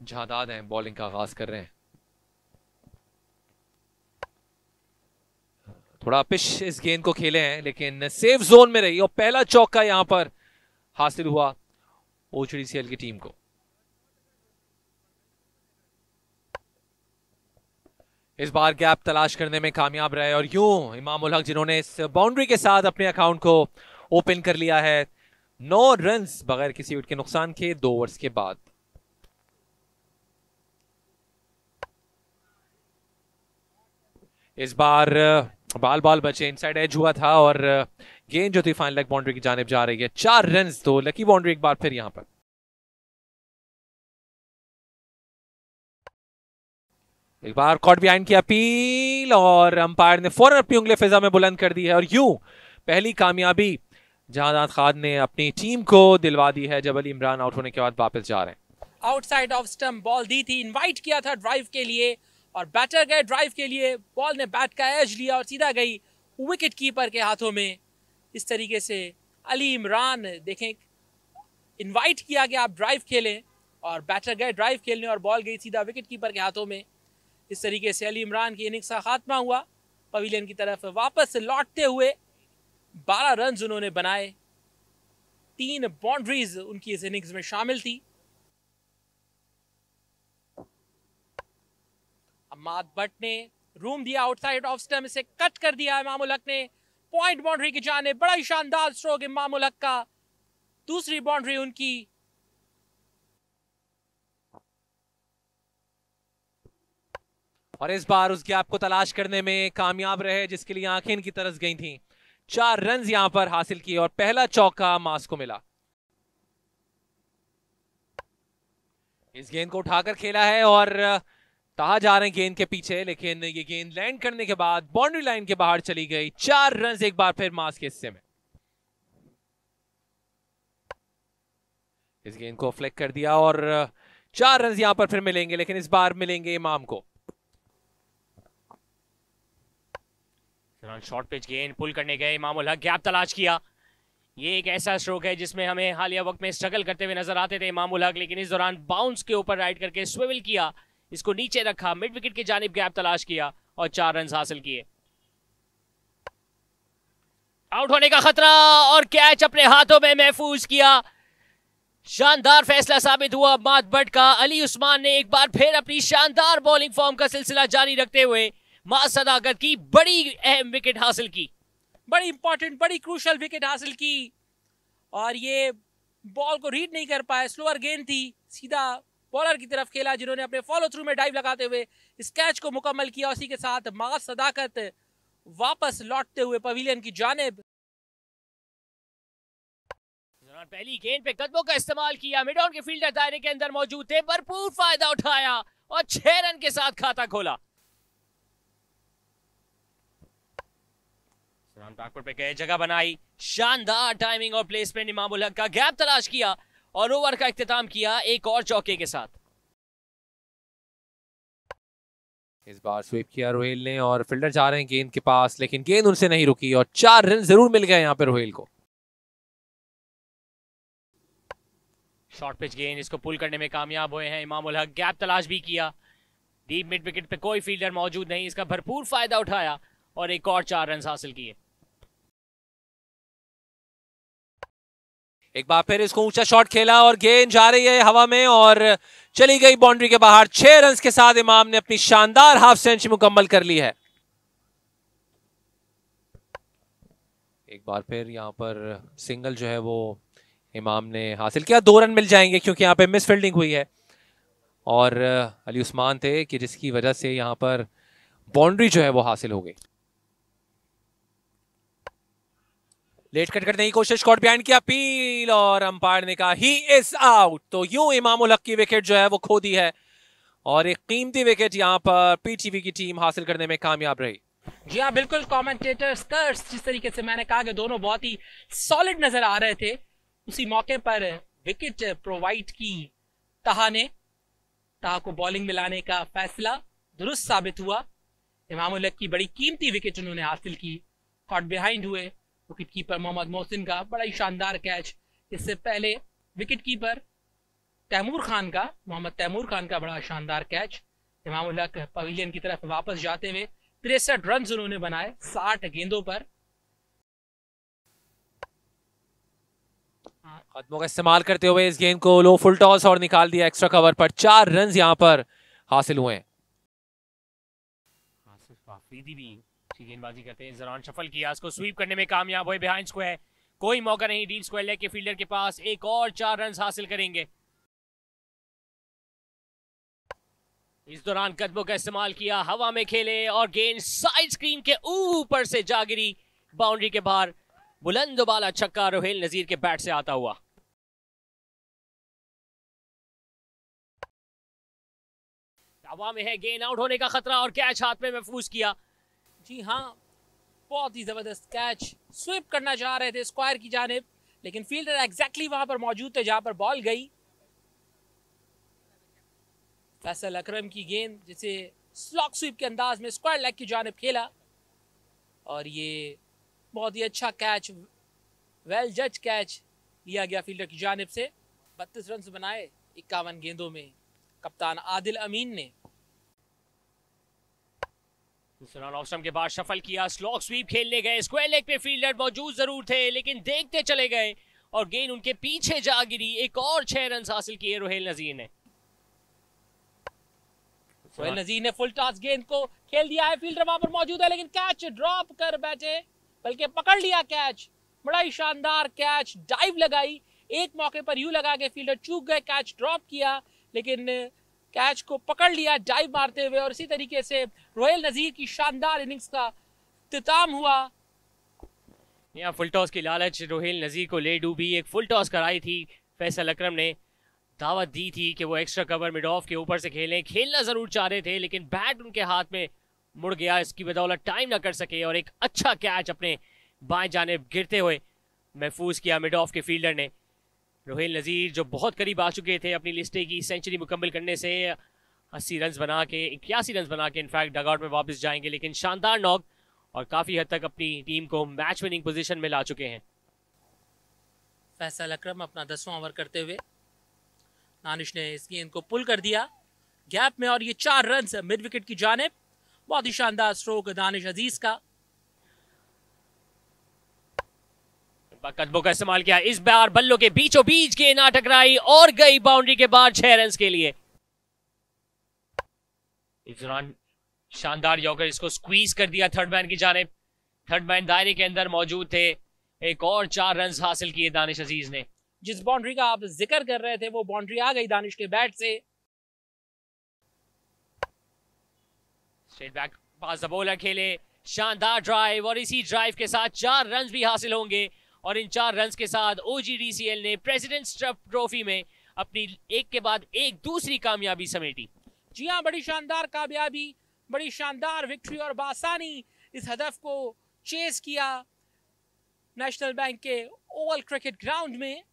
जादाद हैं, बॉलिंग का आगाज कर रहे हैं। थोड़ा पिच इस गेंद को खेले हैं लेकिन सेफ जोन में रही और पहला चौका यहां पर हासिल हुआ ओचडीसीएल की टीम को। इस बार गैप तलाश करने में कामयाब रहे और यूं इमाम उल हक जिन्होंने इस बाउंड्री के साथ अपने अकाउंट को ओपन कर लिया है 9 रन्स बगैर किसी विकेट के नुकसान के 2 ओवर्स के बाद। इस बार बाल बचे, इनसाइड एज हुआ था और गेंद जो थी फाइनल लेग बाउंड्री की जानिब जा रही है। 4 रन्स, तो लकी बाउंड्री एक बार फिर यहां पर। एक बार कॉट बिहाइंड की अपील और अंपायर ने फौरन अपनी उंगली फिजा में बुलंद कर दी है और यूं पहली कामयाबी जहादात खान ने अपनी टीम को दिलवा दी है जब अली इमरान आउट होने के बाद वापस जा रहे हैं। आउटसाइड ऑफ स्टंप बॉल दी थी, इनवाइट किया था ड्राइव के लिए और बैटर गए ड्राइव के लिए, बॉल ने बैट का एज लिया और सीधा गई विकेट कीपर के हाथों में। इस तरीके से अली इमरान देखें, इनवाइट किया कि आप ड्राइव खेलें और बैटर गए ड्राइव खेलने और बॉल गई सीधा विकेट कीपर के हाथों में। इस तरीके से अली इमरान की इनिंग्स का खात्मा हुआ। पवेलियन की तरफ वापस लौटते हुए 12 रन उन्होंने बनाए, 3 बाउंड्रीज उनकी इस इनिंग्स में शामिल थी। अम्माद भट्ट ने रूम दिया आउटसाइड ऑफ स्टंप, से कट कर दिया इमाम उल हक ने पॉइंट बाउंड्री की जाने। बड़ा ही शानदार स्ट्रोक इमाम उल हक का, दूसरी बाउंड्री उनकी। और इस बार उस गैप को तलाश करने में कामयाब रहे जिसके लिए आंखें इनकी तरस गई थीं। 4 रन यहां पर हासिल किए और पहला चौका मास को मिला। इस गेंद को उठाकर खेला है और ताहा जा रहे हैं गेंद के पीछे, लेकिन ये गेंद लैंड करने के बाद बाउंड्री लाइन के बाहर चली गई। 4 रन एक बार फिर मास के हिस्से में। इस गेंद को फ्लिक कर दिया और 4 रन यहां पर फिर मिलेंगे, लेकिन इस बार मिलेंगे इमाम को। शॉर्ट पिच गेंद पुल करने गए इमाम उल हक, गैप तलाश किया। ये एक ऐसा स्ट्रोक है जिसमें हमें हालिया वक्त में स्ट्रगल करते हुए नजर आते थे इमाम उल हक, लेकिन इस दौरान बाउंस के ऊपर राइड करके स्विवल किया, इसको नीचे रखा, मिड विकेट की जानिब गैप तलाश किया और 4 रन हासिल किए। आउट होने का खतरा और कैच अपने हाथों में महफूज किया। शानदार फैसला साबित हुआ अम्माद भट्ट का। अली उस्मान ने एक बार फिर अपनी शानदार बॉलिंग फॉर्म का सिलसिला जारी रखते हुए मां सदाकत की बड़ी अहम विकेट हासिल की, बड़ी इंपॉर्टेंट, बड़ी क्रूशल विकेट हासिल की। और ये बॉल को रीड नहीं कर पाए, स्लोअर गेंद थी, सीधा बॉलर की तरफ खेला जिन्होंने अपने फॉलो थ्रू में डाइव लगाते हुए इस कैच को मुकम्मल किया। उसी के साथ मां सदाकत वापस लौटते हुए पवेलियन की जानिब। पहली गेंद पे कदमों का इस्तेमाल किया, मिड ऑन के फील्डर दायरे के अंदर मौजूद थे, भरपूर फायदा उठाया और 6 रन के साथ खाता खोला। बैकवर्ड पे गए, जगह बनाई, शानदार टाइमिंग और प्लेसमेंट इमाम उल हक का, गैप तलाश किया और ओवर का इख्तिताम किया एक और चौके के साथ। इस बार स्वीप किया रोहिल ने और फील्डर जा रहे हैं गेंद के पास, लेकिन गेंद उनसे नहीं रुकी और 4 रन जरूर मिल गए यहां पे रोहिल को। शॉर्ट पिच गेंद, इसको पुल करने में कामयाब हुए हैं इमाम उल हक, गैप तलाश भी किया, डीप मिड विकेट पे कोई फील्डर मौजूद नहीं, इसका भरपूर फायदा उठाया और एक और 4 रन हासिल किए। एक बार फिर इसको ऊंचा शॉट खेला और गेंद जा रही है हवा में और चली गई बाउंड्री के बाहर। 6 रन के साथ इमाम ने अपनी शानदार हाफ सेंचुरी मुकम्मल कर ली है। एक बार फिर यहां पर सिंगल जो है वो इमाम ने हासिल किया। 2 रन मिल जाएंगे क्योंकि यहां पे मिस फील्डिंग हुई है और अली उस्मान थे कि जिसकी वजह से यहां पर बाउंड्री जो है वो हासिल हो गई। लेट कट करने की कोशिश, कॉट बिहाइंड की अपील और अंपायर ने कहा ही इज आउट। तो यूं इमाम उल हक की विकेट जो है वो खो दी है और एक कीमती विकेट यहां पर पीटीवी की टीम हासिल करने में कामयाब रही। जी हाँ बिल्कुल, कमेंटेटर्स जिस तरीके से मैंने कहा कि दोनों बहुत ही सॉलिड नजर आ रहे थे, उसी मौके पर विकेट प्रोवाइड की ताहा ने। ताहा को बॉलिंग में लाने का फैसला दुरुस्त साबित हुआ। इमाम उल हक की बड़ी कीमती विकेट उन्होंने हासिल की। कॉट बिहाइंड हुए विकेट कीपर मोहम्मद मोहसिन का बड़ा ही शानदार कैच। इससे पहले विकेट कीपर तैमूर खान का, मोहम्मद तैमूर खान का बड़ा शानदार कैच। इमामुल हक पवेलियन की तरफ वापस जाते हुए 63 रन उन्होंने बनाए 60 गेंदों पर। कदमों का इस्तेमाल करते हुए इस गेंद को लो फुल टॉस और निकाल दिया एक्स्ट्रा कवर पर। 4 रन यहां पर हासिल हुए। आफरीदी भी अच्छी गेंदबाजी करते हैं। जरान शफल किया, इसको स्वीप करने में कामयाब हुए बिहाइंड स्क्वायर। कोई मौका नहीं डीप स्क्वायर लेग के फील्डर के पास, एक और 4 रन हासिल करेंगे। इस दौरान कदमों का इस्तेमाल किया, हवा में खेले और गेंद साइड स्क्रीन के ऊपर से जा गिरी बाउंड्री के बाहर। बुलंद बाला छक्का रोहेल नजीर के बैट से आता हुआ। हवा में है, गेंद आउट होने का खतरा और कैच हाथ में महफूज किया। जी हाँ, बहुत ही जबरदस्त कैच। स्वीप करना चाह रहे थे स्क्वायर की जानिब, लेकिन फील्डर एग्जैक्टली वहां पर मौजूद थे जहां पर बॉल गई। फैसल अकरम की गेंद जिसे स्लॉक स्वीप के अंदाज में स्क्वायर लेग की जानिब खेला, और ये बहुत ही अच्छा कैच, वेल जज कैच लिया गया फील्डर की जानिब से। 32 रन बनाए 51 गेंदों में कप्तान आदिल अमीन ने। ऑप्शन के बाद शफल किया, स्लॉक स्वीप खेलने गए, स्क्वायर लेग पे फील्डर मौजूद जरूर थे लेकिन देखते चले गए और गेंद उनके पीछे जा गिरी। एक और 6 रन हासिल किए रोहेल नजीर ने। रोहेल नजीर ने फुल टॉस गेंद को खेल दिया है, फील्डर वहां पर मौजूद है लेकिन कैच ड्रॉप कर बैठे, बल्कि पकड़ लिया कैच। बड़ा ही शानदार कैच, डाइव लगाई, एक मौके पर यूं लगा के फील्डर चूक गए, कैच ड्रॉप किया लेकिन कैच को पकड़ लिया डाइव मारते हुए, और इसी तरीके से रोहेल नजीर की शानदार इनिंग्स का इख्तिताम हुआ। यहाँ फुल टॉस की लालच रोहेल नजीर को ले डूबी। एक फुल टॉस कराई थी, फैसल अकरम ने दावत दी थी कि वो एक्स्ट्रा कवर मिड ऑफ के ऊपर से खेलें। खेलना जरूर चाह रहे थे लेकिन बैट उनके हाथ में मुड़ गया, इसकी बदौलत टाइम ना कर सके और एक अच्छा कैच अपने बाएं जानिब गिरते हुए महफूज किया मिड ऑफ के फील्डर ने। रोहेल नजीर जो बहुत करीब आ चुके थे अपनी लिस्टे की सेंचुरी मुकम्मल करने से, 80 रन बना के 81 रन बना के इनफैक्ट डगआउट में वापस जाएंगे, लेकिन शानदार नॉक और काफ़ी हद तक अपनी टीम को मैच विनिंग पोजीशन में ला चुके हैं। फैसल अकरम अपना 10वां ओवर करते हुए, दानिश ने इस गेंद को पुल कर दिया गैप में और ये 4 रन मिड विकेट की जानिब। बहुत ही शानदार स्ट्रोक दानिश अजीज का। कदमों का इस्तेमाल किया, इस बार बल्लों के बीचों बीच गेंद ना टकराई और गई बाउंड्री के बाद 6 रन के लिए। इस दौरान शानदार यॉर्कर, इसको स्क्वीज कर दिया थर्ड मैन की जानिब। थर्ड मैन दायरे के अंदर मौजूद थे, एक और 4 रन हासिल किए दानिश अजीज ने। जिस बाउंड्री का आप जिक्र कर रहे थे वो बाउंड्री आ गई दानिश के बैट से। Straight back pass the bowler खेले, शानदार ड्राइव और इसी ड्राइव के साथ 4 रन भी हासिल होंगे और इन 4 रन के साथ OGDCL ने प्रेसिडेंट्स ट्रॉफी में अपनी एक के बाद एक दूसरी कामयाबी समेटी। जी हाँ, बड़ी शानदार कामयाबी, बड़ी शानदार विक्ट्री और बासानी इस हदफ को चेस किया नेशनल बैंक के ओवल क्रिकेट ग्राउंड में।